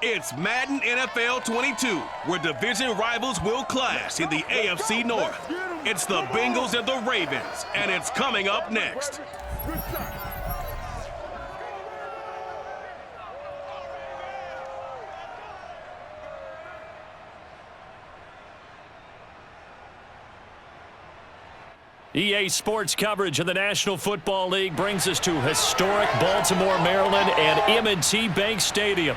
It's Madden NFL 22, where division rivals will clash in the AFC North. It's the Bengals and the Ravens, and it's coming up next. EA Sports coverage of the National Football League brings us to historic Baltimore, Maryland, and M&T Bank Stadium.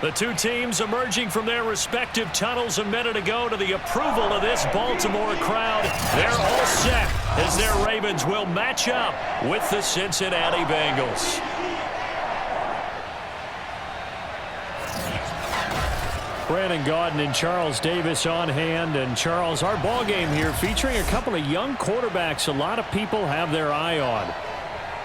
The two teams emerging from their respective tunnels a minute ago to the approval of this Baltimore crowd. They're all set as their Ravens will match up with the Cincinnati Bengals. Brandon Gaudin and Charles Davis on hand. And Charles, our ball game here featuring a couple of young quarterbacks a lot of people have their eye on.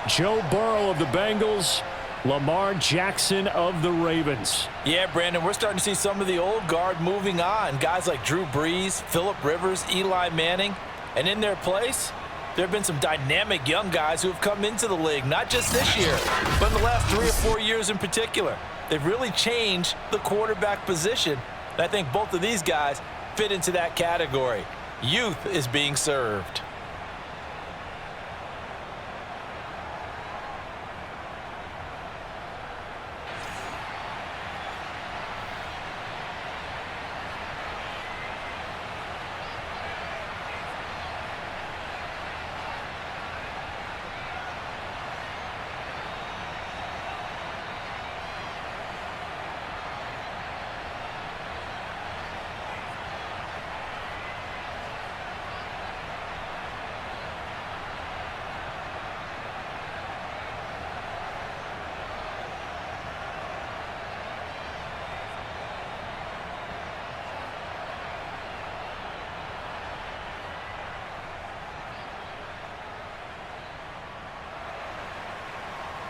Joe Burrow of the Bengals, Lamar Jackson of the Ravens. Yeah, Brandon, we're starting to see some of the old guard moving on. Guys like Drew Brees, Phillip Rivers, Eli Manning. And in their place, there have been some dynamic young guys who have come into the league, not just this year, but in the last 3 or 4 years in particular. They've really changed the quarterback position. And I think both of these guys fit into that category. Youth is being served.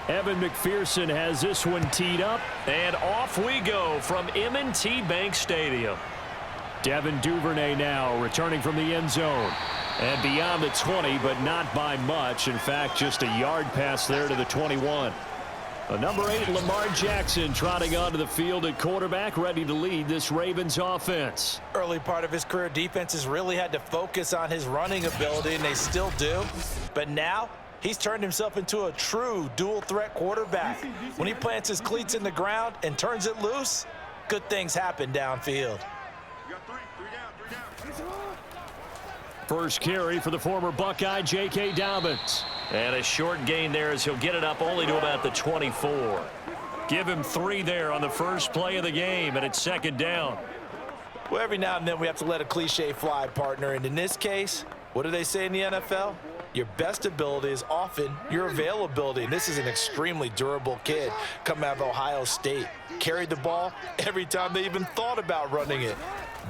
Evan McPherson has this one teed up, and off we go from M&T Bank Stadium. Devin Duvernay now returning from the end zone. And beyond the 20, but not by much. In fact, just a yard pass there to the 21. Number 8, Lamar Jackson, trotting onto the field at quarterback, ready to lead this Ravens offense. Early part of his career, defenses really had to focus on his running ability, and they still do. But now, he's turned himself into a true dual-threat quarterback. When he plants his cleats in the ground and turns it loose, good things happen downfield. First carry for the former Buckeye, J.K. Dobbins. And a short gain there as he'll get it up only to about the 24. Give him 3 there on the first play of the game, and it's second down. Well, every now and then we have to let a cliche fly, partner. And in this case, what do they say in the NFL? Your best ability is often your availability. And this is an extremely durable kid coming out of Ohio State. Carried the ball every time they even thought about running it.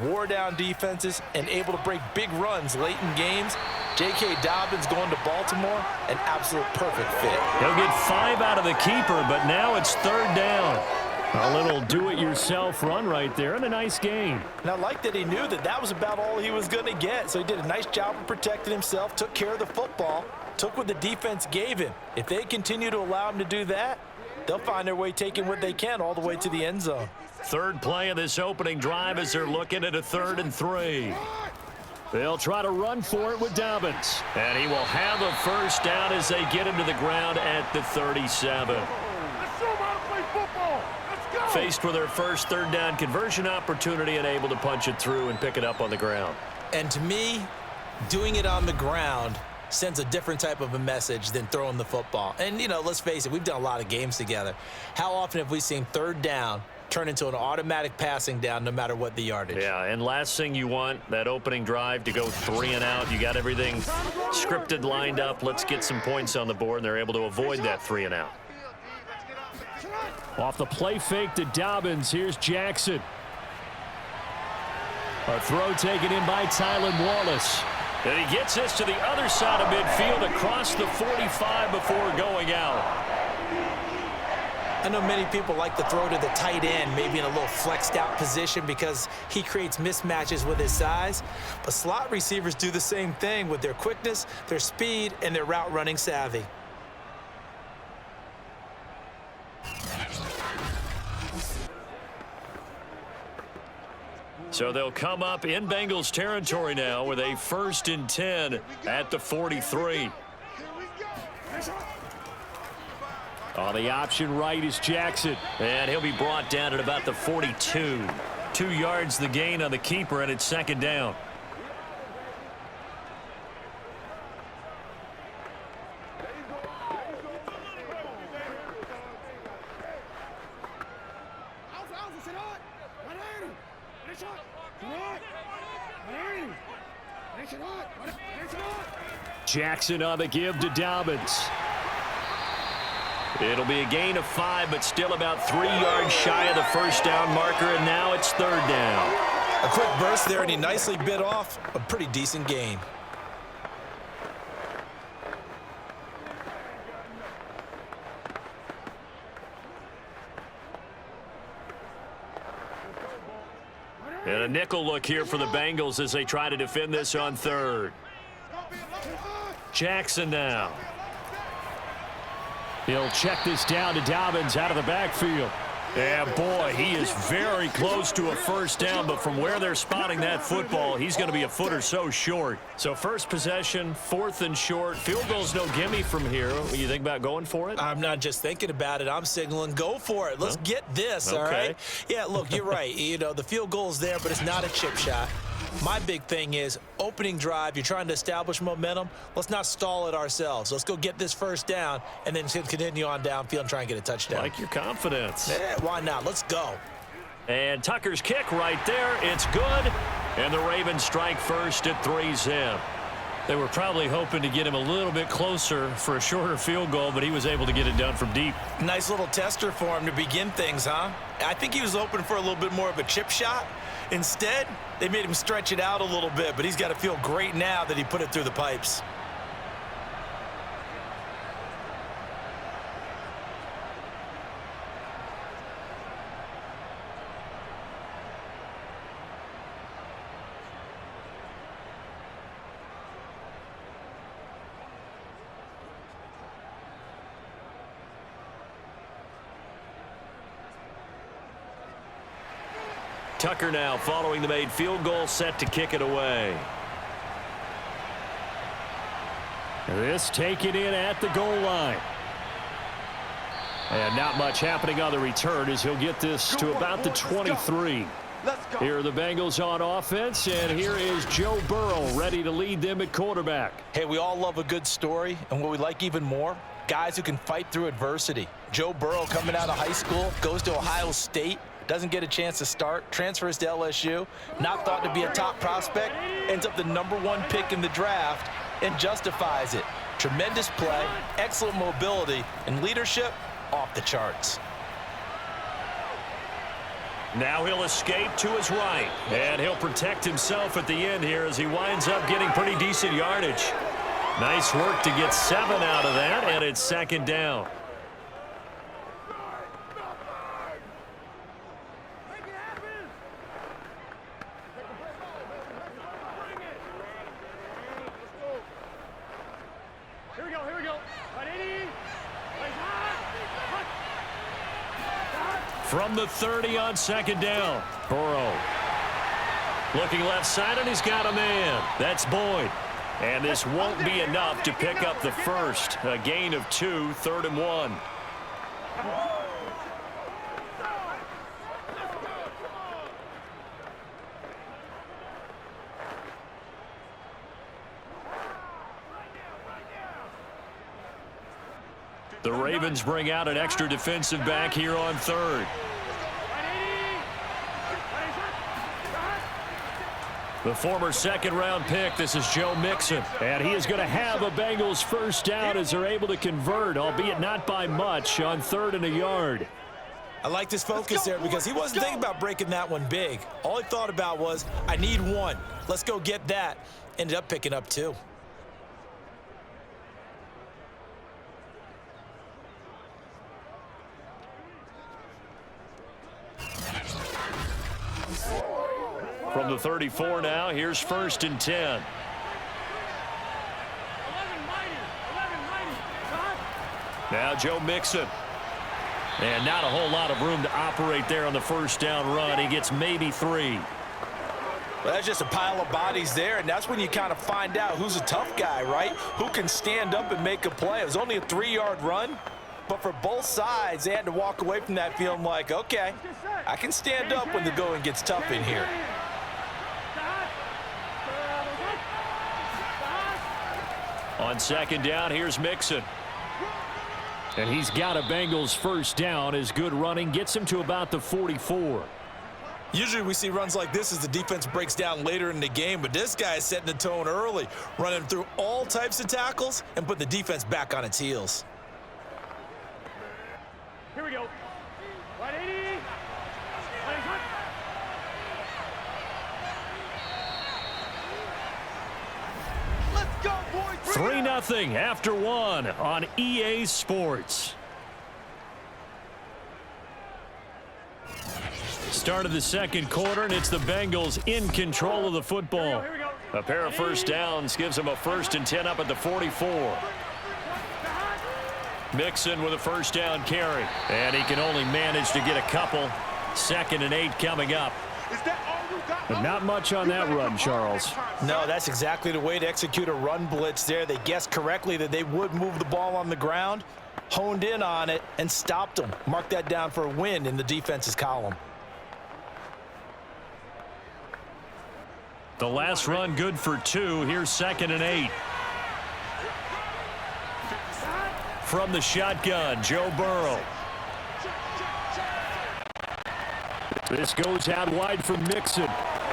Wore down defenses and able to break big runs late in games. J.K. Dobbins going to Baltimore, an absolute perfect fit. He'll get 5 out of the keeper, but now it's third down. A little do-it-yourself run right there, and a nice gain. And I like that he knew that that was about all he was going to get. So he did a nice job of protecting himself, took care of the football, took what the defense gave him. If they continue to allow him to do that, they'll find their way taking what they can all the way to the end zone. Third play of this opening drive as they're looking at a 3rd and 3. They'll try to run for it with Dobbins. And he will have a first down as they get him to the ground at the 37. Let's show them how to play football. Let's go. Faced with their first third down conversion opportunity and able to punch it through and pick it up on the ground. And to me, doing it on the ground sends a different type of a message than throwing the football. And, you know, let's face it, we've done a lot of games together. How often have we seen third down turn into an automatic passing down no matter what the yardage? Yeah, and last thing you want, that opening drive to go 3 and out. You got everything scripted, lined up. Let's get some points on the board, and they're able to avoid that 3 and out. Off the play fake to Dobbins, here's Jackson. A throw taken in by Tylan Wallace. And he gets this to the other side of midfield across the 45 before going out. I know many people like to throw to the tight end, maybe in a little flexed out position because he creates mismatches with his size. But slot receivers do the same thing with their quickness, their speed, and their route running savvy. So they'll come up in Bengals territory now with a 1st and 10 at the 43. On the option right is Jackson. And he'll be brought down at about the 42. 2 yards the gain on the keeper, and it's 2nd down. Jackson on the give to Dobbins. It'll be a gain of 5, but still about 3 yards shy of the 1st down marker, and now it's 3rd down. A quick burst there, and he nicely bit off a pretty decent gain. And a nickel look here for the Bengals as they try to defend this on 3rd. Jackson now. He'll check this down to Dobbins out of the backfield. Yeah, boy, he is very close to a 1st down, but from where they're spotting that football, he's going to be a foot or so short. So first possession, 4th and short. Field goal's no gimme from here. What do you think about going for it? I'm not just thinking about it. I'm signaling, go for it. Let's get this, all right? Yeah, look, you're right. You know, the field goal's there, but it's not a chip shot. My big thing is opening drive. You're trying to establish momentum. Let's not stall it ourselves. Let's go get this 1st down and then continue on downfield and try and get a touchdown. Like your confidence. Yeah, why not? Let's go. And Tucker's kick right there. It's good. And the Ravens strike first at 3-zip. They were probably hoping to get him a little bit closer for a shorter field goal, but he was able to get it done from deep. Nice little tester for him to begin things, huh? I think he was hoping for a little bit more of a chip shot. Instead, they made him stretch it out a little bit, but he's got to feel great now that he put it through the pipes. Tucker now following the made field goal, set to kick it away. This taken in at the goal line. And not much happening on the return as he'll get this to about the 23. Here are the Bengals on offense, and here is Joe Burrow ready to lead them at quarterback. Hey, we all love a good story, and what we like even more, guys who can fight through adversity. Joe Burrow coming out of high school, goes to Ohio State, doesn't get a chance to start, transfers to LSU, not thought to be a top prospect, ends up the #1 pick in the draft, and justifies it. Tremendous play, excellent mobility, and leadership off the charts. Now he'll escape to his right, and he'll protect himself at the end here as he winds up getting pretty decent yardage. Nice work to get 7 out of that, and it's 2nd down. From the 30 on 2nd down. Burrow looking left side, and he's got a man. That's Boyd. And this won't be enough to pick up the first. A gain of 2, 3rd and 1. The Ravens bring out an extra defensive back here on 3rd. The former 2nd-round pick, this is Joe Mixon. And he is going to have a Bengals 1st down as they're able to convert, albeit not by much, on 3rd and a yard. I like this focus there because he wasn't thinking about breaking that one big. All he thought about was, I need 1. Let's go get that. Ended up picking up 2. From the 34 now, here's 1st and 10. Now Joe Mixon. And not a whole lot of room to operate there on the 1st down run. He gets maybe 3. Well, that's just a pile of bodies there, and that's when you kind of find out who's a tough guy, right? Who can stand up and make a play. It was only a 3-yard run, but for both sides, they had to walk away from that feeling like, okay, I can stand up when the going gets tough in here. On second down, here's Mixon. And he's got a Bengals first down. His good running gets him to about the 44. Usually we see runs like this as the defense breaks down later in the game, but this guy is setting the tone early, running through all types of tackles and putting the defense back on its heels. Here we go. 180. 3-0 after one on EA Sports. Start of the second quarter, and it's the Bengals in control of the football. A pair of first downs gives them a 1st and 10 up at the 44. Mixon with a first down carry, and he can only manage to get a couple. 2nd and 8 coming up. But not much on that run, Charles. No, that's exactly the way to execute a run blitz there. They guessed correctly that they would move the ball on the ground, honed in on it, and stopped them. Mark that down for a win in the defense's column. The last run good for 2. Here's 2nd and 8. From the shotgun, Joe Burrow. This goes out wide for Mixon.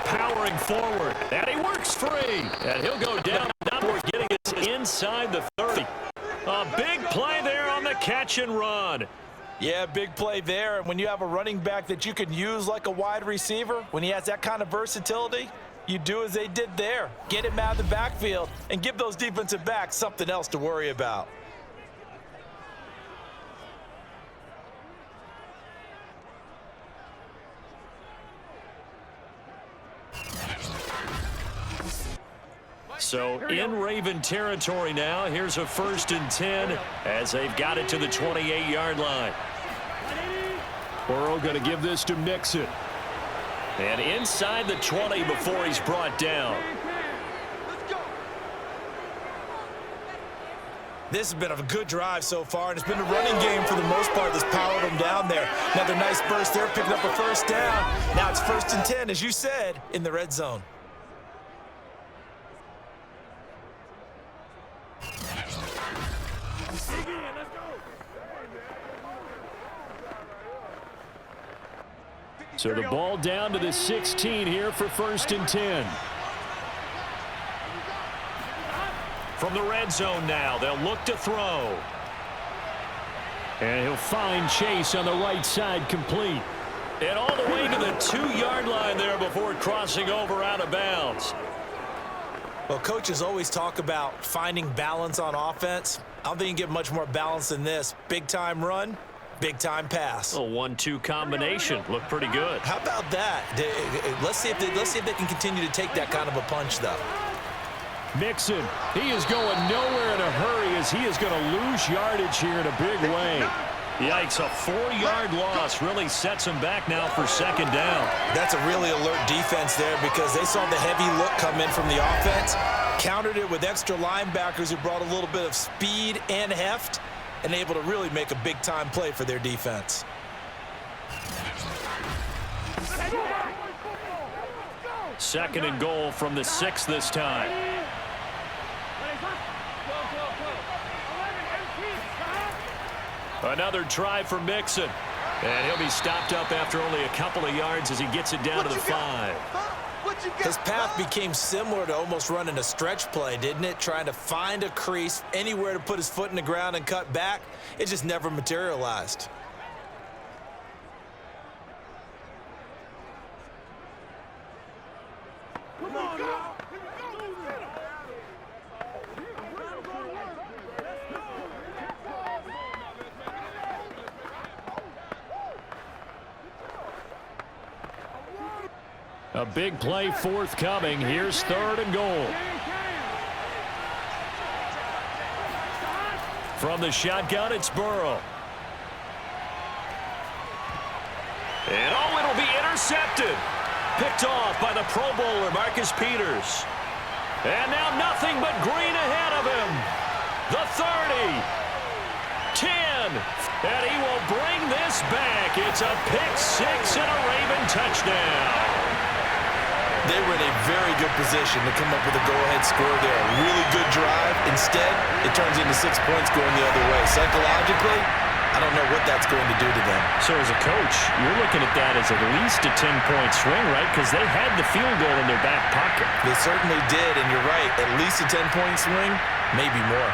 Powering forward, and he works free. And he'll go down before getting us inside the 30. A big play there on the catch and run. Yeah, big play there. And when you have a running back that you can use like a wide receiver, when he has that kind of versatility, you do as they did there. Get him out of the backfield and give those defensive backs something else to worry about. So in Raven territory now, here's a 1st and 10 as they've got it to the 28-yard line. Burrow going to give this to Mixon. And inside the 20 before he's brought down. This has been a good drive so far, and it's been a running game for the most part that's powered them down there. Another nice burst there, picking up a first down. Now it's 1st and 10, as you said, in the red zone. So the ball down to the 16 here for 1st and 10. From the red zone now, they'll look to throw. And he'll find Chase on the right side, complete. And all the way to the 2-yard line there before crossing over out of bounds. Well, coaches always talk about finding balance on offense. I don't think you can get much more balance than this. Big-time run, big-time pass. A 1-2 combination. Looked pretty good. How about that? Let's see if they can continue to take that kind of a punch, though. Mixon, he is going nowhere in a hurry as he is going to lose yardage here in a big way. Yikes, a 4-yard loss really sets him back now for 2nd down. That's a really alert defense there because they saw the heavy look come in from the offense, countered it with extra linebackers who brought a little bit of speed and heft, and able to really make a big-time play for their defense. Second and goal from the 6 this time. Another try for Mixon. And he'll be stopped up after only a couple of yards as he gets it down to the 5. His path became similar to almost running a stretch play, didn't it? Trying to find a crease, anywhere to put his foot in the ground and cut back. It just never materialized. Come on, go. A big play forthcoming. Here's 3rd and goal. From the shotgun, it's Burrow. And it'll be intercepted. Picked off by the Pro Bowler, Marcus Peters. And now nothing but green ahead of him. The 30. 10. And he will bring this back. It's a pick-6 and a Raven touchdown. They were in a very good position to come up with a go-ahead score there. A really good drive. Instead, it turns into 6 points going the other way. Psychologically, I don't know what that's going to do to them. So as a coach, you're looking at that as at least a 10-point swing, right? Because they had the field goal in their back pocket. They certainly did, and you're right. At least a 10-point swing, maybe more.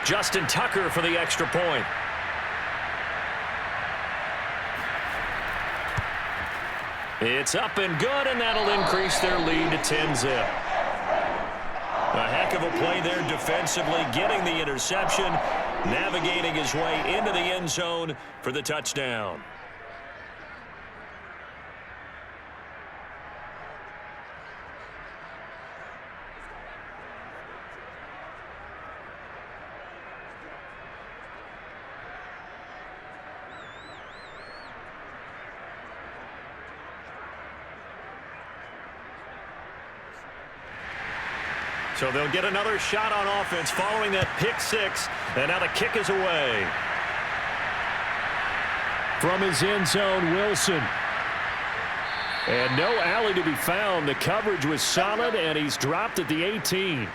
Justin Tucker for the extra point. It's up and good, and that'll increase their lead to 10-zip. A heck of a play there defensively, getting the interception, navigating his way into the end zone for the touchdown. So they'll get another shot on offense following that pick-6, and now the kick is away. From his end zone, Wilson. And no alley to be found. The coverage was solid, and he's dropped at the 18.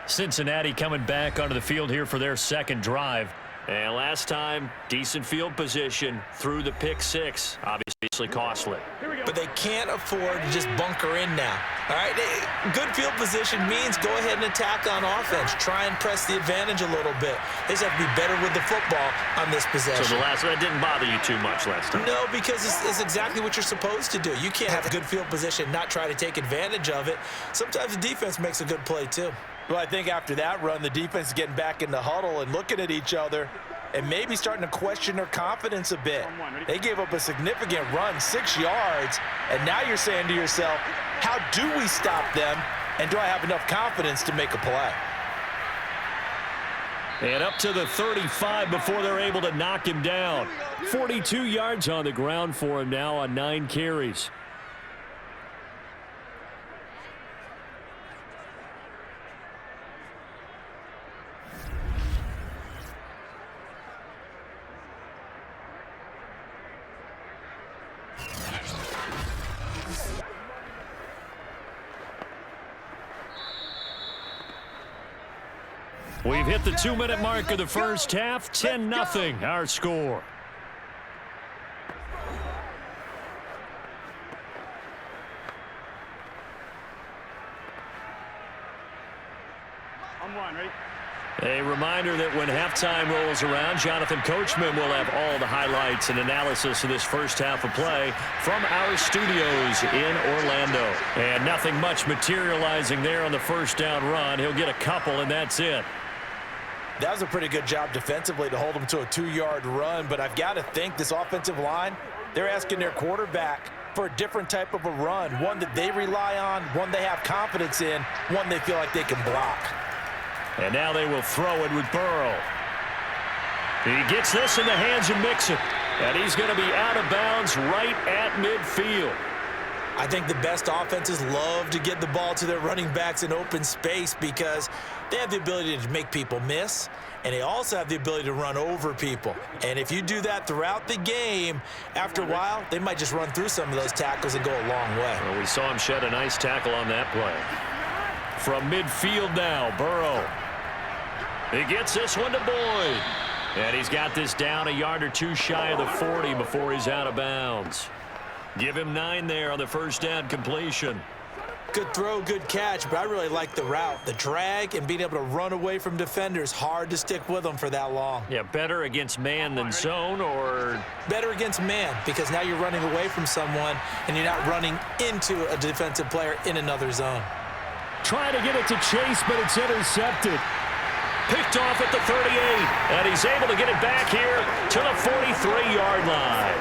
Cincinnati coming back onto the field here for their second drive. And last time, decent field position through the pick-6. Obviously costly. But they can't afford to just bunker in now. All right, good field position means go ahead and attack on offense. Try and press the advantage a little bit. They just have to be better with the football on this possession. So the last one didn't bother you too much last time? No, because it's exactly what you're supposed to do. You can't have a good field position, not try to take advantage of it. Sometimes the defense makes a good play too. Well, I think after that run, the defense is getting back in the huddle and looking at each other and maybe starting to question their confidence a bit. They gave up a significant run, 6 yards, and now you're saying to yourself, how do we stop them, and do I have enough confidence to make a play? And up to the 35 before they're able to knock him down. 42 yards on the ground for him now on 9 carries. We've hit the 2-minute mark of the first half. 10-0 our score. A reminder that when halftime rolls around, Jonathan Coachman will have all the highlights and analysis of this first half of play from our studios in Orlando. And nothing much materializing there on the first down run. He'll get a couple, and that's it. That was a pretty good job defensively to hold them to a 2-yard run, but I've got to think this offensive line, they're asking their quarterback for a different type of a run, one that they rely on, one they have confidence in, one they feel like they can block. And now they will throw it with Burrow. He gets this in the hands of Mixon, and he's going to be out of bounds right at midfield. I think the best offenses love to get the ball to their running backs in open space because they have the ability to make people miss, and they also have the ability to run over people. And if you do that throughout the game, after a while, they might just run through some of those tackles and go a long way. Well, we saw him shed a nice tackle on that play. From midfield now, Burrow. He gets this one to Boyd. And he's got this down a yard or two shy of the 40 before he's out of bounds. Give him 9 there on the first down completion. Good throw, good catch, but I really like the route. The drag and being able to run away from defenders, hard to stick with them for that long. Yeah, better against man than zone, or? Better against man, because now you're running away from someone and you're not running into a defensive player in another zone. Trying to get it to Chase, but it's intercepted. Picked off at the 38, and he's able to get it back here to the 43-yard line.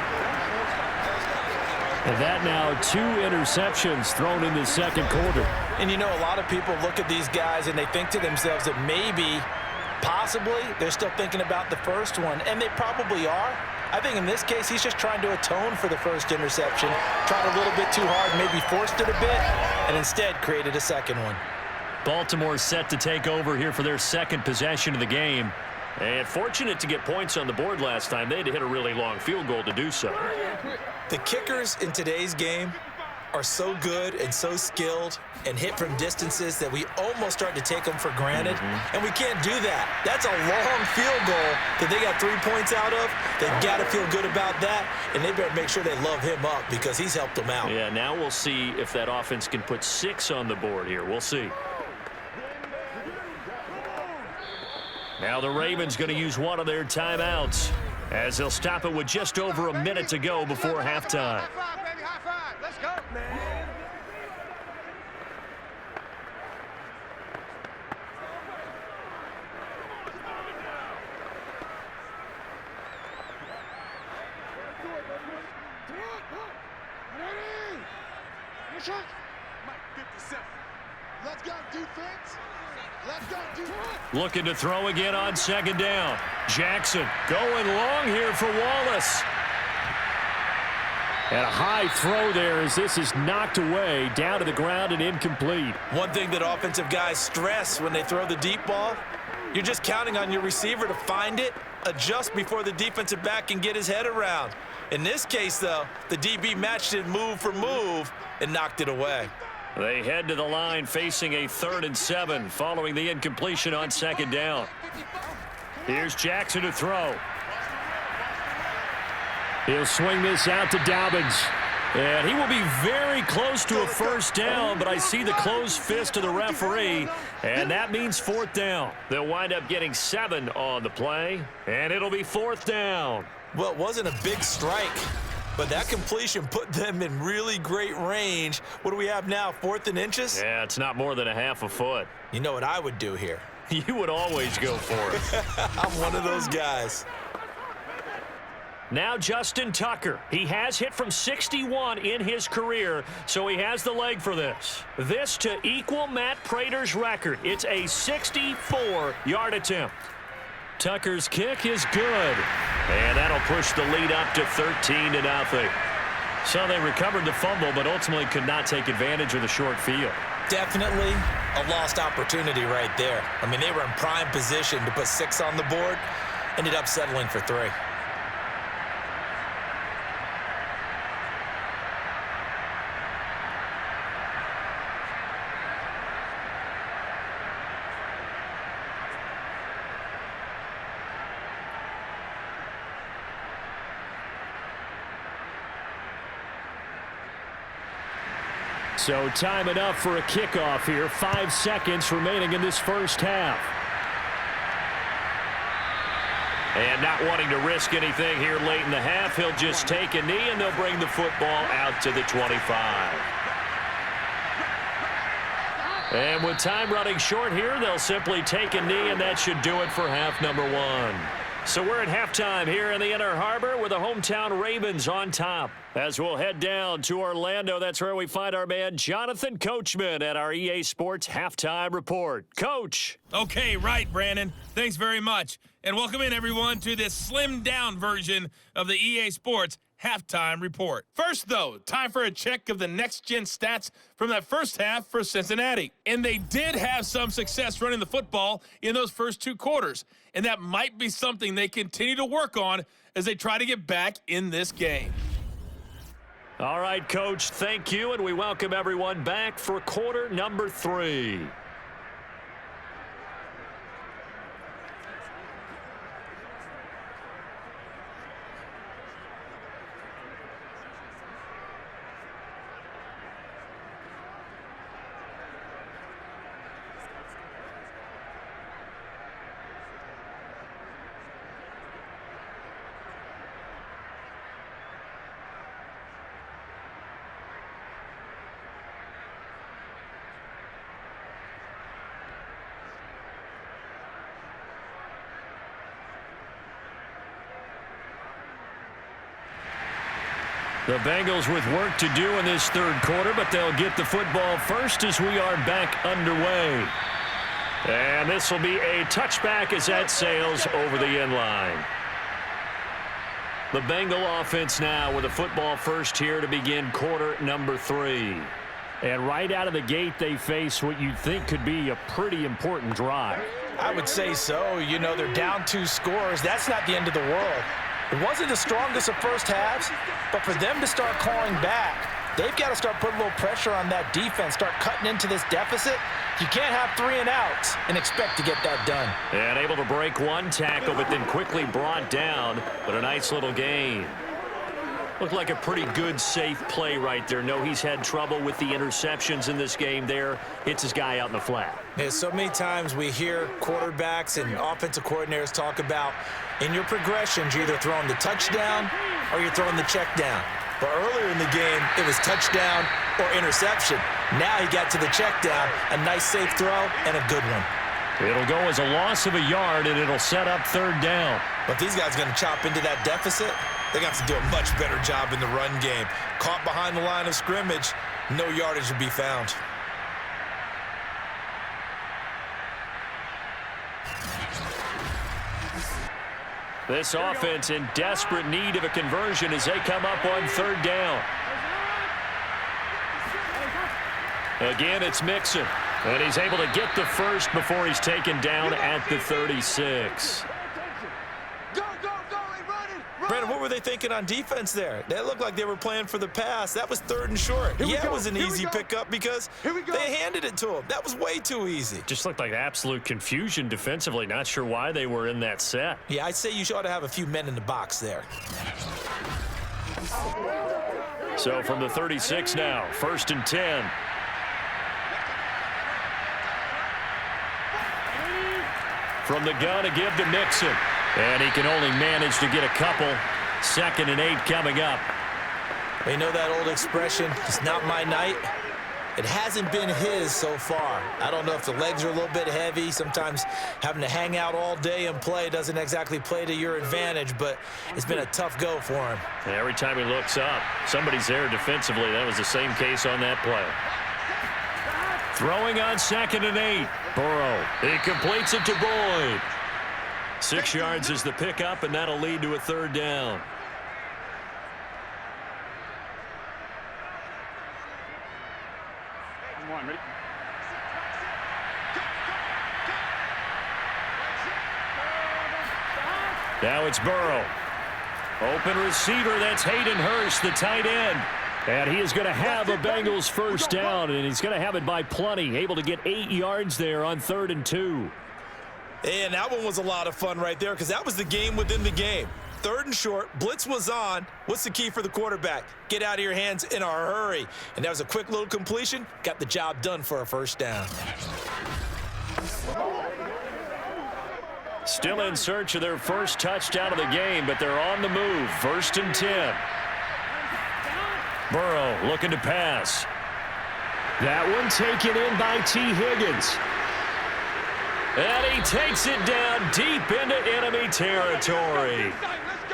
And that now 2 interceptions thrown in the second quarter. And you know, a lot of people look at these guys and they think to themselves that maybe Possibly they're still thinking about the first one, and they probably are. I think in this case, he's just trying to atone for the first interception, tried a little bit too hard, maybe forced it a bit, and instead created a second one. Baltimore set to take over here for their second possession of the game. And fortunate to get points on the board last time. They had to hit a really long field goal to do so. The kickers in today's game are so good and so skilled and hit from distances that we almost start to take them for granted. And we can't do that. That's a long field goal that they got 3 points out of. They got to feel good about that, and they better make sure they love him up because he's helped them out. Yeah, now we'll see if that offense can put 6 on the board here. We'll see. Now the Ravens going to use one of their timeouts as they'll stop it with just over a minute to go before halftime. High five, baby, high five. Let's go, man. Mike 57. Let's go, defense. Let's go, defense. Looking to throw again on second down. Jackson going long here for Wallace. And a high throw there as this is knocked away, down to the ground and incomplete. One thing that offensive guys stress when they throw the deep ball, you're just counting on your receiver to find it, adjust before the defensive back can get his head around. In this case, though, the DB matched it move for move and knocked it away. They head to the line facing a 3rd and 7 following the incompletion on second down. Here's Jackson to throw. He'll swing this out to Dobbins. And he will be very close to a first down, but I see the closed fist of the referee, and that means 4th down. They'll wind up getting 7 on the play, and it'll be 4th down. Well, it wasn't a big strike, but that completion put them in really great range. What do we have now, 4th and inches? Yeah, it's not more than a half a foot. You know what I would do here? You would always go for it. I'm one of those guys. Now Justin Tucker. He has hit from 61 in his career, so he has the leg for this. This to equal Matt Prater's record. It's a 64-yard attempt. Tucker's kick is good, and that'll push the lead up to 13-0. So they recovered the fumble, but ultimately could not take advantage of the short field. Definitely a lost opportunity right there. I mean, they were in prime position to put 6 on the board, ended up settling for 3. So time enough for a kickoff here. 5 seconds remaining in this first half. And not wanting to risk anything here late in the half, he'll just take a knee and they'll bring the football out to the 25. And with time running short here, they'll simply take a knee, and that should do it for half number 1. So we're at halftime here in the Inner Harbor with the hometown Ravens on top. As we'll head down to Orlando, that's where we find our man Jonathan Coachman at our EA Sports Halftime Report. Coach. Okay, right, Brandon. Thanks very much. And welcome in, everyone, to this slimmed-down version of the EA Sports Halftime Report. First, though, time for a check of the next-gen stats from that first half for Cincinnati. And they did have some success running the football in those first 2 quarters. And that might be something they continue to work on as they try to get back in this game. All right, Coach, thank you, and we welcome everyone back for quarter number 3. The Bengals with work to do in this third quarter, but they'll get the football first as we are back underway. And this will be a touchback as that sails over the end line. The Bengal offense now with a football first here to begin quarter number 3. And right out of the gate, they face what you'd think could be a pretty important drive. I would say so. You know, they're down 2 scores. That's not the end of the world. It wasn't the strongest of first halves, but for them to start clawing back, they've got to start putting a little pressure on that defense, start cutting into this deficit. You can't have 3 and outs and expect to get that done. And able to break one tackle, but then quickly brought down, but a nice little gain. Looked like a pretty good, safe play right there. No, he's had trouble with the interceptions in this game there. Hits his guy out in the flat. Yeah, so many times we hear quarterbacks and offensive coordinators talk about in your progressions, you're either throwing the touchdown or you're throwing the check down. But earlier in the game, it was touchdown or interception. Now he got to the check down, a nice safe throw and a good one. It'll go as a loss of a yard, and it'll set up 3rd down. But these guys are going to chop into that deficit. They're going to have to do a much better job in the run game. Caught behind the line of scrimmage, no yardage to be found. This offense in desperate need of a conversion as they come up on 3rd down. Again, it's Mixon. And he's able to get the first before he's taken down at the 36. Brandon, what were they thinking on defense there? That looked like they were playing for the pass. That was 3rd and short. Yeah, it was an easy pickup because they handed it to him. That was way too easy. Just looked like absolute confusion defensively. Not sure why they were in that set. Yeah, I'd say you ought to have a few men in the box there. So from the 36 now, 1st and 10. From the gun, a give to Mixon. And he can only manage to get a couple. 2nd and 8 coming up. You know that old expression, it's not my night? It hasn't been his so far. I don't know if the legs are a little bit heavy. Sometimes having to hang out all day and play doesn't exactly play to your advantage, but it's been a tough go for him. And every time he looks up, somebody's there defensively. That was the same case on that play. Throwing on 2nd and 8. Burrow, he completes it to Boyd. 6 yards is the pickup, and that'll lead to a 3rd down. Now it's Burrow. Open receiver, that's Hayden Hurst, the tight end. And he is going to have a Bengals 1st down, and he's going to have it by plenty. Able to get 8 yards there on 3rd and 2. And that one was a lot of fun right there because that was the game within the game. 3rd and short, blitz was on. What's the key for the quarterback? Get out of your hands in a hurry. And that was a quick little completion. Got the job done for a 1st down. Still in search of their first touchdown of the game, but they're on the move. 1st and 10. Burrow looking to pass. That one taken in by T. Higgins. And he takes it down deep into enemy territory.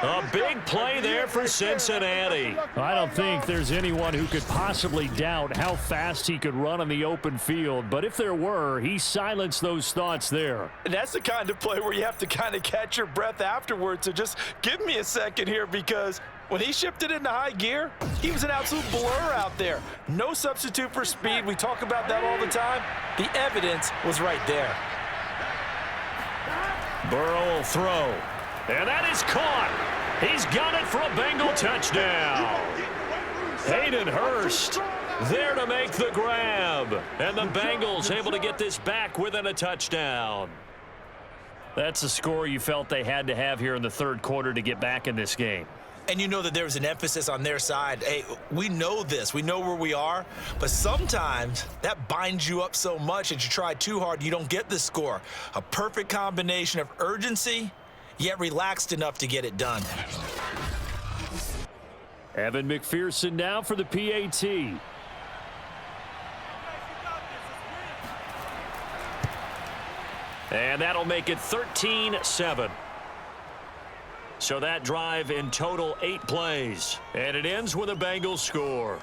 A big play there for Cincinnati. I don't think there's anyone who could possibly doubt how fast he could run on the open field. But if there were, he silenced those thoughts there. And that's the kind of play where you have to kind of catch your breath afterwards. So just give me a second here because when he shifted into high gear, he was an absolute blur out there. No substitute for speed. We talk about that all the time. The evidence was right there. Burrow will throw. And that is caught. He's got it for a Bengal touchdown. Hayden Hurst there to make the grab. And the Bengals able to get this back within a touchdown. That's the score you felt they had to have here in the 3rd quarter to get back in this game. And you know that there was an emphasis on their side. Hey, we know this. We know where we are. But sometimes that binds you up so much that you try too hard, you don't get the score. A perfect combination of urgency, yet relaxed enough to get it done. Evan McPherson now for the PAT. And that'll make it 13-7. So that drive in total 8 plays. And it ends with a Bengals score.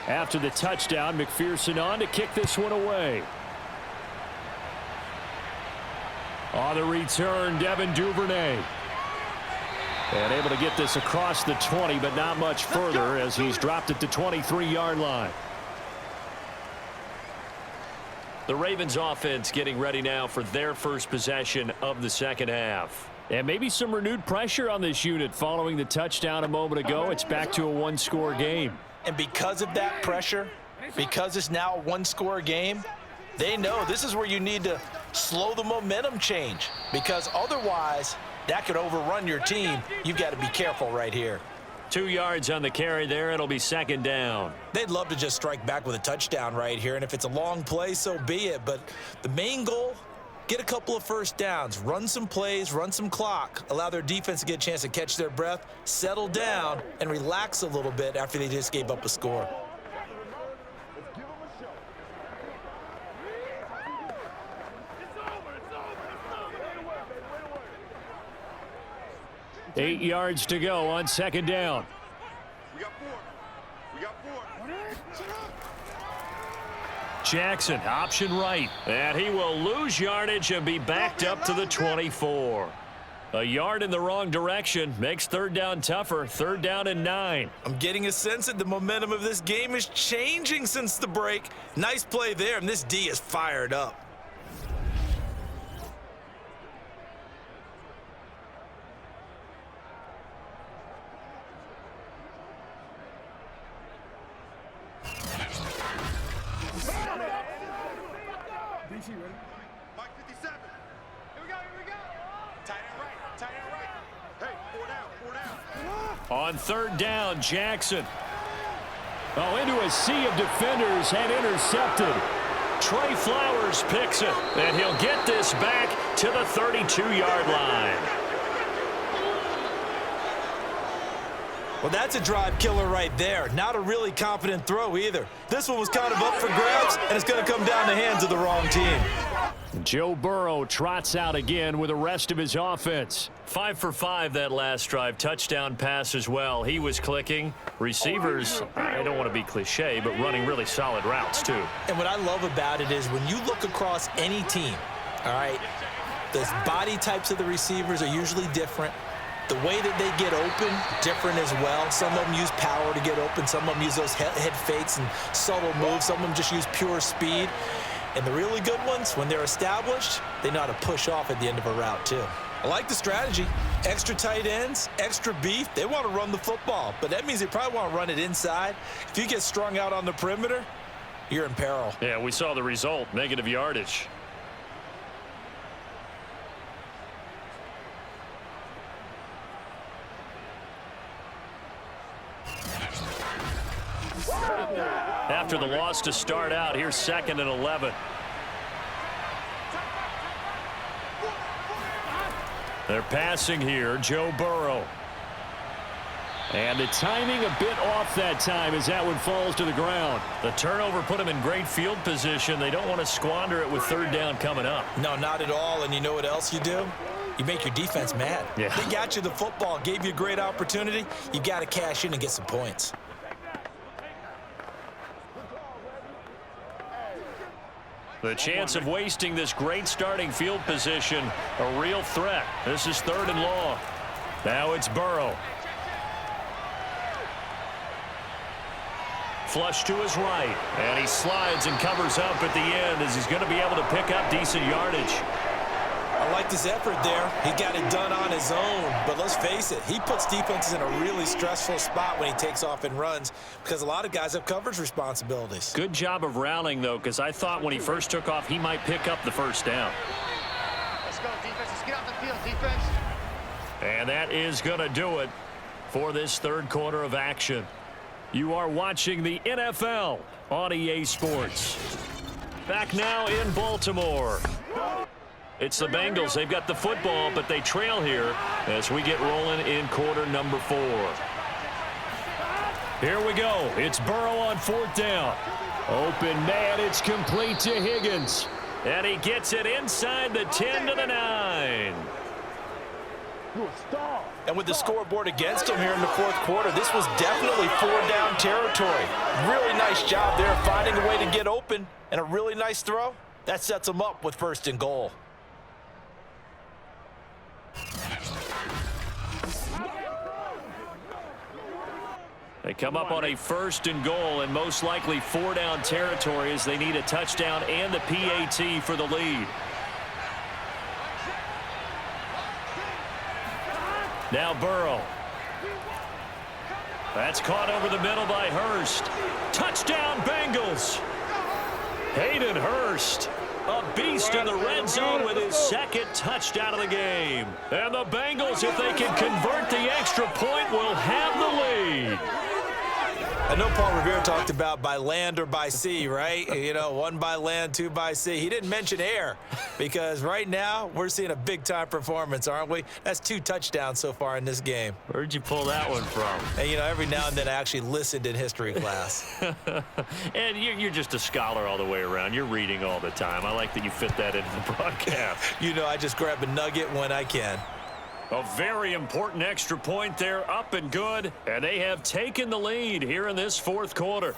After the touchdown, McPherson on to kick this one away. On the return, Devin Duvernay. And able to get this across the 20, but not much further as he's dropped it to 23-yard line. The Ravens offense getting ready now for their first possession of the second half. And maybe some renewed pressure on this unit following the touchdown a moment ago. It's back to a one-score game. And because of that pressure, because it's now a one-score game, they know this is where you need to slow the momentum change, because otherwise that could overrun your team. You've got to be careful right here. 2 yards on the carry there. It'll be second down. They'd love to just strike back with a touchdown right here, and if it's a long play, so be it. But the main goal, get a couple of first downs, run some plays, run some clock, allow their defense to get a chance to catch their breath, settle down, and relax a little bit after they just gave up a score. Eight yards to go on second down. We got four. We got four. Jackson, option right. And he will lose yardage and be backed up to the 24. A yard in the wrong direction makes third down tougher. Third down and 9. I'm getting a sense that the momentum of this game is changing since the break. Nice play there, and this D is fired up. Mike 57. Here we go, here we go. Tight end right, tight end right. Hey, 4 down. On third down, Jackson. Oh, into a sea of defenders and intercepted. Trey Flowers picks it, and he'll get this back to the 32-yard line. Well, that's a drive killer right there. Not a really confident throw either. This one was kind of up for grabs, and it's going to come down the hands of the wrong team. Joe Burrow trots out again with the rest of his offense. 5 for 5 that last drive. Touchdown pass as well. He was clicking. Receivers, I don't want to be cliche, but running really solid routes too. And what I love about it is when you look across any team, all right, the body types of the receivers are usually different. The way that they get open, different as well. Some of them use power to get open. Some of them use those head fakes and subtle moves. Some of them just use pure speed. And the really good ones, when they're established, they know how to push off at the end of a route too. I like the strategy. Extra tight ends, extra beef. They want to run the football, but that means they probably want to run it inside. If you get strung out on the perimeter, you're in peril. Yeah, we saw the result, negative yardage. After the loss to start out, here's 2nd and 11. They're passing here, Joe Burrow. And the timing a bit off that time as that one falls to the ground. The turnover put them in great field position. They don't want to squander it with third down coming up. No, not at all. And you know what else you do? You make your defense mad. Yeah. They got you the football, gave you a great opportunity. You got to cash in and get some points. The chance of wasting this great starting field position, a real threat. This is 3rd and long. Now it's Burrow. Flush to his right, and he slides and covers up at the end as he's going to be able to pick up decent yardage. I like his effort there. He got it done on his own, but let's face it, he puts defenses in a really stressful spot when he takes off and runs because a lot of guys have coverage responsibilities. Good job of rallying, though, because I thought when he first took off, he might pick up the first down. Let's go, defense. Let's get off the field, defense. And that is going to do it for this third quarter of action. You are watching the NFL on EA Sports. Back now in Baltimore. It's the Bengals. They've got the football, but they trail here as we get rolling in quarter number 4. Here we go. It's Burrow on 4th down. Open man. It's complete to Higgins. And he gets it inside the 10 to the 9. And with the scoreboard against them here in the fourth quarter, this was definitely 4-down territory. Really nice job there finding a way to get open, and a really nice throw. That sets them up with 1st and goal. They come up on a 1st and goal, and most likely 4-down territory as they need a touchdown and the PAT for the lead. Now Burrow. That's caught over the middle by Hurst. Touchdown Bengals. Hayden Hurst, a beast in the red zone with his 2nd touchdown of the game. And the Bengals, if they can convert the extra point, will have the lead. I know Paul Revere talked about by land or by sea, right? You know, 1 by land, 2 by sea. He didn't mention air because right now we're seeing a big-time performance, aren't we? That's 2 touchdowns so far in this game. Where'd you pull that one from? And, you know, every now and then I actually listened in history class. And you're just a scholar all the way around. You're reading all the time. I like that you fit that into the broadcast. You know, I just grab a nugget when I can. A very important extra point there, up and good, and they have taken the lead here in this 4th quarter.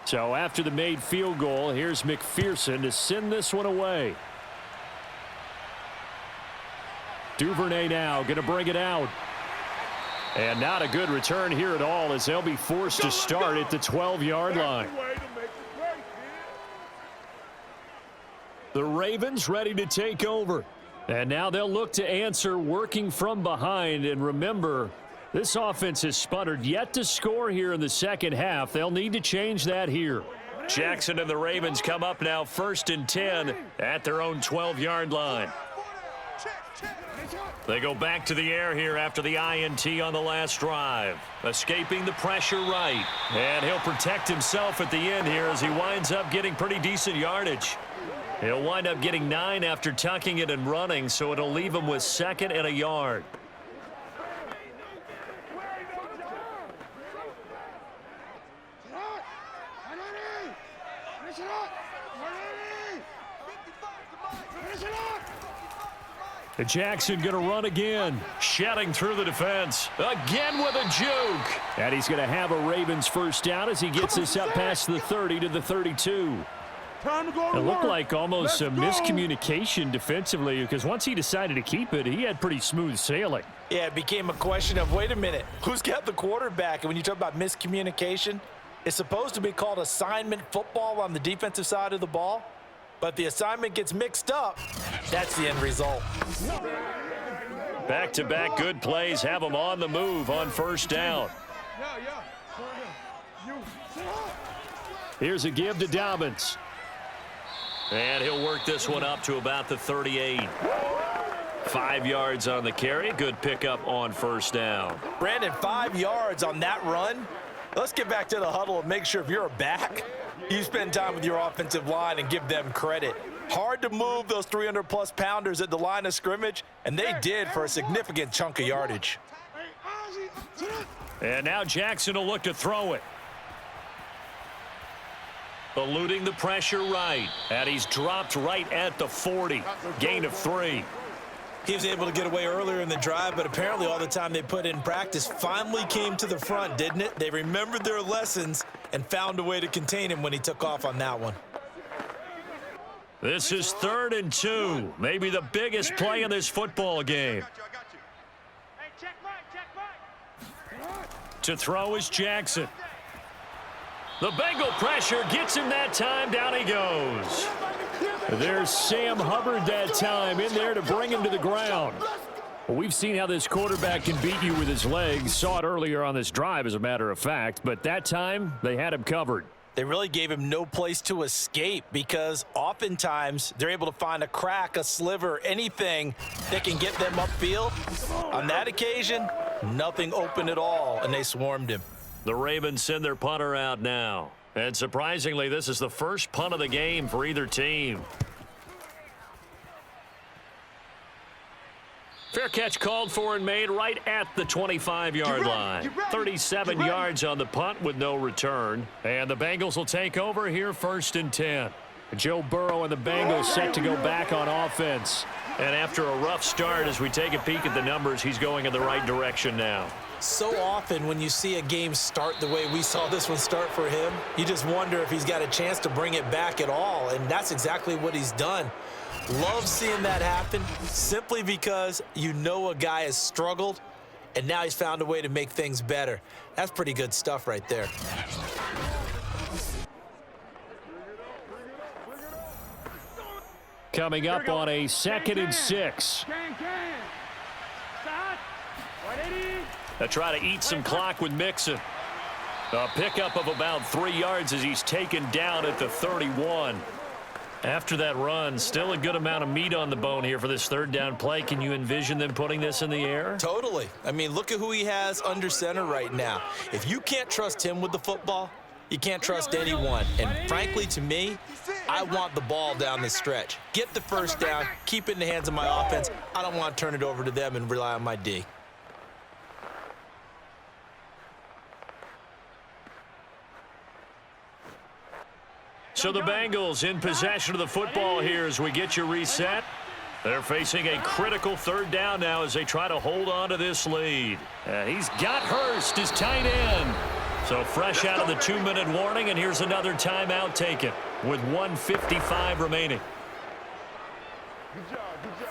So after the made field goal, here's McPherson to send this one away. Duvernay now going to bring it out. And not a good return here at all as they'll be forced to start at the 12-yard line. The Ravens ready to take over. And now they'll look to answer working from behind. And remember, this offense has sputtered yet to score here in the 2nd half. They'll need to change that here. Jackson and the Ravens come up now 1st and 10 at their own 12-yard line. They go back to the air here after the INT on the last drive. Escaping the pressure right. And he'll protect himself at the end here as he winds up getting pretty decent yardage. He'll wind up getting 9 after tucking it and running, so it'll leave him with 2nd and a yard. And Jackson going to run again, shedding through the defense. Again with a juke. And he's going to have a Ravens 1st down as he gets this up past the 30 to the 32. It looked like almost a miscommunication defensively because once he decided to keep it, he had pretty smooth sailing. Yeah, it became a question of, wait a minute, who's got the quarterback? And when you talk about miscommunication, it's supposed to be called assignment football on the defensive side of the ball. But the assignment gets mixed up. That's the end result. Back-to-back good plays have them on the move on 1st down. Here's a give to Dobbins. And he'll work this one up to about the 38. 5 yards on the carry. Good pickup on 1st down. Brandon, 5 yards on that run. Let's get back to the huddle and make sure if you're a back, you spend time with your offensive line and give them credit. Hard to move those 300-plus pounders at the line of scrimmage, and they did for a significant chunk of yardage. And now Jackson will look to throw it. Eluding the pressure right. And he's dropped right at the 40. Gain of 3. He was able to get away earlier in the drive, but apparently all the time they put in practice finally came to the front, didn't it? They remembered their lessons and found a way to contain him when he took off on that one. This is 3rd and 2. Maybe the biggest play in this football game. To throw is Jackson. The Bengal pressure gets him that time. Down he goes. There's Sam Hubbard that time in there to bring him to the ground. Well, we've seen how this quarterback can beat you with his legs. Saw it earlier on this drive, as a matter of fact. But that time, they had him covered. They really gave him no place to escape because oftentimes they're able to find a crack, a sliver, anything that can get them upfield. On that occasion, Nothing open at all, and they swarmed him. The Ravens send their punter out now. And surprisingly, this is the first punt of the game for either team. Fair catch called for and made right at the 25-yard line. 37 yards on the punt with no return. And the Bengals will take over here 1st and 10. Joe Burrow and the Bengals set to go back on offense. And after a rough start, as we take a peek at the numbers, he's going in the right direction now. So often when you see a game start the way we saw this one start for him, you just wonder if he's got a chance to bring it back at all, and that's exactly what he's done. Love seeing that happen simply because you know a guy has struggled, and now he's found a way to make things better. That's pretty good stuff right there. Coming up on a 2nd and 6. They try to eat some clock with Mixon. A pickup of about 3 yards as he's taken down at the 31. After that run, still a good amount of meat on the bone here for this 3rd down play. Can you envision them putting this in the air? Totally. I mean, look at who he has under center right now. If you can't trust him with the football, you can't trust anyone. And frankly, to me, I want the ball down the stretch. Get the 1st down, keep it in the hands of my offense. I don't want to turn it over to them and rely on my D. So the Bengals in possession of the football here as we get you reset. They're facing a critical 3rd down now as they try to hold on to this lead. And he's got Hurst, his tight end. So fresh out of the 2-minute warning, and here's another timeout taken with 1:55 remaining. Good job, good job.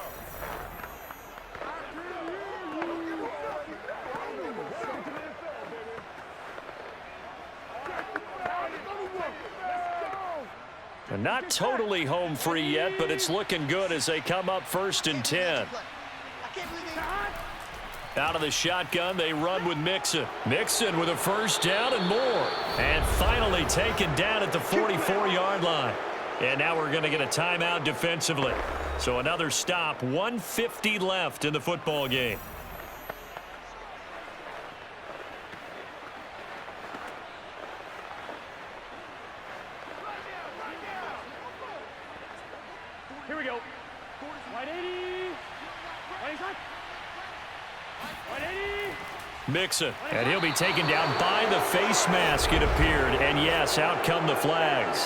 And not totally home free yet, but it's looking good as they come up 1st and 10. Out of the shotgun, they run with Mixon. Mixon with a 1st down and more. And finally taken down at the 44-yard line. And now we're going to get a timeout defensively. So another stop, 1:50 left in the football game. Here we go. 180. 180. Mixon, and he'll be taken down by the face mask, it appeared. And yes, out come the flags.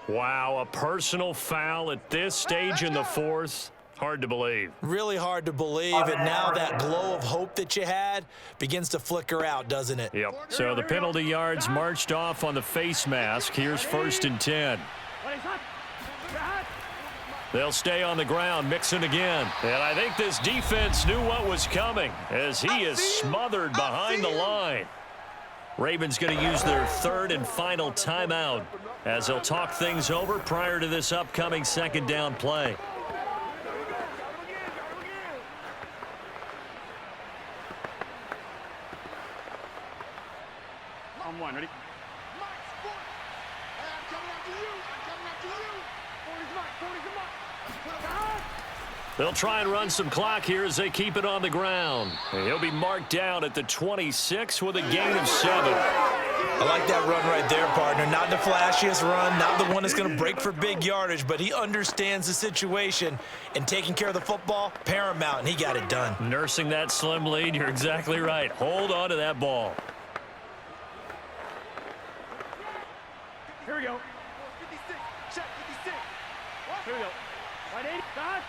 Wow, a personal foul at this stage in the 4th. Hard to believe. Really hard to believe, and now that glow of hope that you had begins to flicker out, doesn't it? Yep. So the penalty yards marched off on the face mask. Here's 1st and 10. They'll stay on the ground, Mixon again. And I think this defense knew what was coming as he is smothered behind the line. Ravens going to use their 3rd and final timeout as they'll talk things over prior to this upcoming 2nd down play. On 1, ready? They'll try and run some clock here as they keep it on the ground. And he'll be marked down at the 26 with a gain of 7. I like that run right there, partner. Not the flashiest run, not the one that's going to break for big yardage, but he understands the situation, and taking care of the football, paramount, and he got it done. Nursing that slim lead, you're exactly right. Hold on to that ball. Here we go. 56. Check 56. Here we go. 180. Stop.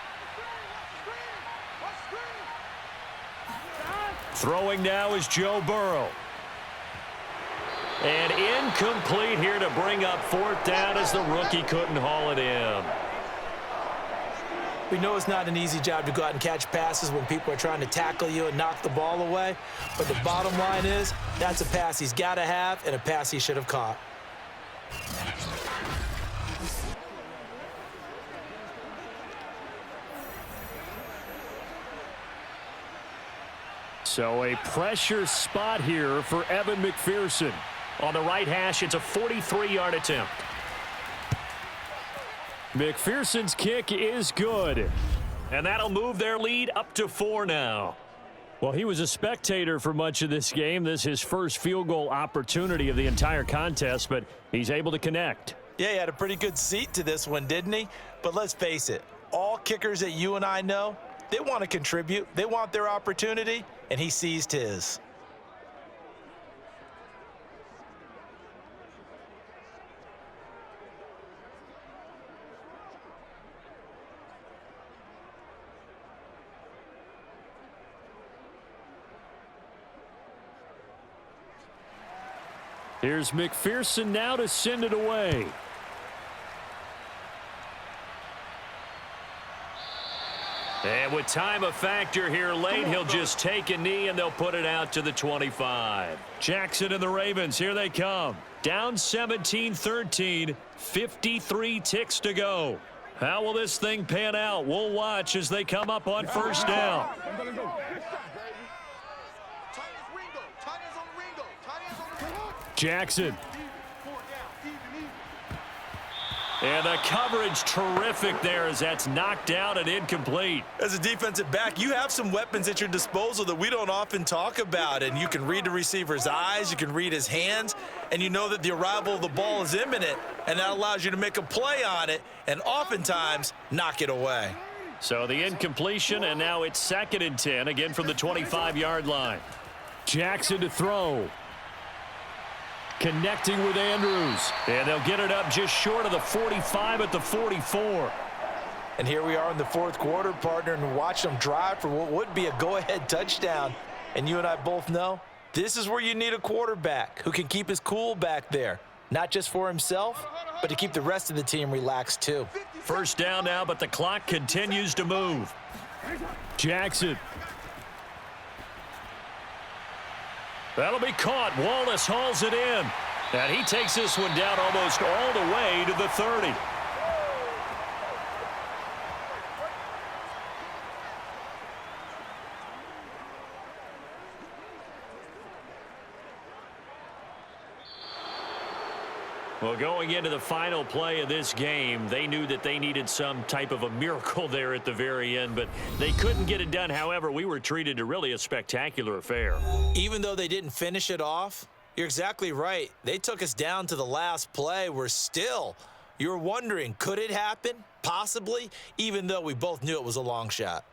Throwing now is Joe Burrow. And incomplete here to bring up 4th down as the rookie couldn't haul it in. We know it's not an easy job to go out and catch passes when people are trying to tackle you and knock the ball away, but the bottom line is that's a pass he's got to have and a pass he should have caught. So a pressure spot here for Evan McPherson. On the right hash, it's a 43-yard attempt. McPherson's kick is good. And that'll move their lead up to 4 now. Well, he was a spectator for much of this game. This is his first field goal opportunity of the entire contest, but he's able to connect. Yeah, he had a pretty good seat to this one, didn't he? But let's face it, all kickers that you and I know, they want to contribute. They want their opportunity, and he seized his. Here's McPherson now to send it away. And with time a factor here late, he'll just take a knee and they'll put it out to the 25. Jackson and the Ravens, here they come. Down 17-13, 53 ticks to go. How will this thing pan out? We'll watch as they come up on first down. Jackson. And the coverage terrific there as that's knocked out and incomplete. As a defensive back, you have some weapons at your disposal that we don't often talk about. And you can read the receiver's eyes, you can read his hands, and you know that the arrival of the ball is imminent. And that allows you to make a play on it and oftentimes knock it away. So the incompletion, and now it's 2nd and 10, again from the 25-yard line. Jackson to throw. Connecting with Andrews. And they'll get it up just short of the 45 at the 44. And here we are in the 4th quarter, partner, and watch them drive for what would be a go-ahead touchdown. And you and I both know this is where you need a quarterback who can keep his cool back there. Not just for himself, but to keep the rest of the team relaxed too. First down now, but the clock continues to move. Jackson. That'll be caught. Wallace hauls it in. And he takes this one down almost all the way to the 30. Well, going into the final play of this game, they knew that they needed some type of a miracle there at the very end, but they couldn't get it done. However, we were treated to really a spectacular affair. Even though they didn't finish it off, you're exactly right. They took us down to the last play. You're wondering, could it happen? Possibly, even though we both knew it was a long shot.